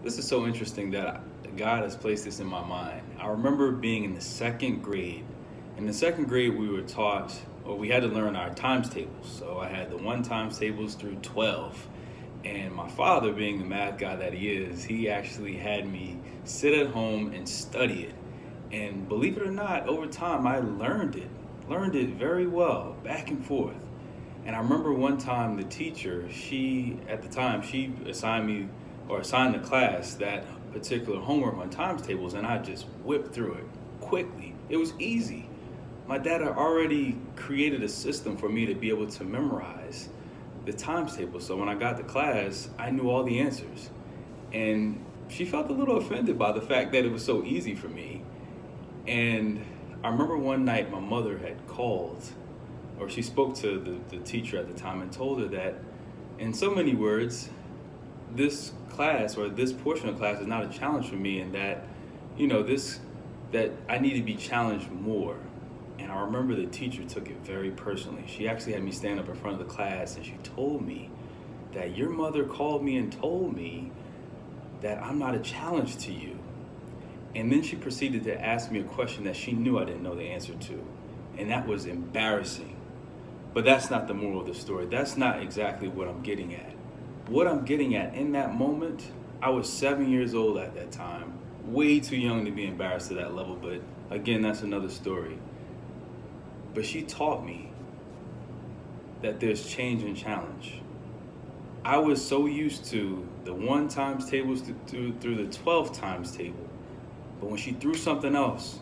This is so interesting that God has placed this in my mind. I remember being in the second grade. In the second grade, we were taught, or we had to learn our times tables. So I had the 1 times tables through 12. And my father, being the math guy that he is, he actually had me sit at home and study it. And believe it or not, over time, I learned it very well, back and forth. And I remember one time the teacher, at the time, she assigned me or assigned the class that particular homework on times tables, and I just whipped through it quickly. It was easy. My dad had already created a system for me to be able to memorize the times table. So when I got to class, I knew all the answers. And she felt a little offended by the fact that it was so easy for me. And I remember one night my mother had called, or she spoke to the teacher at the time and told her that, in so many words, this class or this portion of class is not a challenge for me, and that, that I need to be challenged more. And I remember the teacher took it very personally. She actually had me stand up in front of the class and she told me that your mother called me and told me that I'm not a challenge to you. And then she proceeded to ask me a question that she knew I didn't know the answer to. And that was embarrassing. But that's not the moral of the story. That's not exactly what I'm getting at. What I'm getting at in that moment, I was 7 years old at that time, way too young to be embarrassed to that level, but again, that's another story. But she taught me that there's change and challenge. I was so used to the 1 times tables through the 12 times table, but when she threw something else,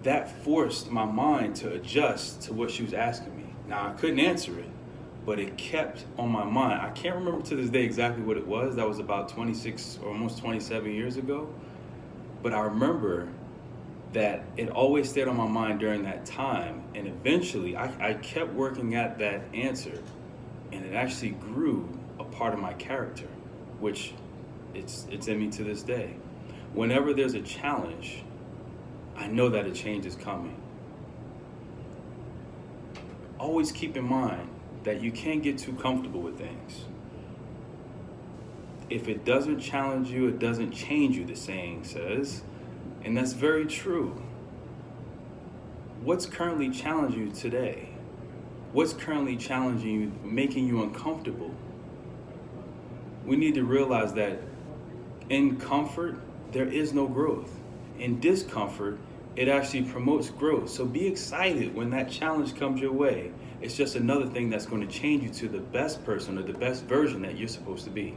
that forced my mind to adjust to what she was asking me. Now, I couldn't answer it, but it kept on my mind. I can't remember to this day exactly what it was. That was about 26 or almost 27 years ago. But I remember that it always stayed on my mind during that time. And eventually, I kept working at that answer. And it actually grew a part of my character, which it's in me to this day. Whenever there's a challenge, I know that a change is coming. Always keep in mind that you can't get too comfortable with things. If it doesn't challenge you, it doesn't change you, the saying says. And that's very true. What's currently challenging you today? What's currently challenging you, making you uncomfortable? We need to realize that in comfort, there is no growth. In discomfort, it actually promotes growth. So be excited when that challenge comes your way. It's just another thing that's going to change you to the best person or the best version that you're supposed to be.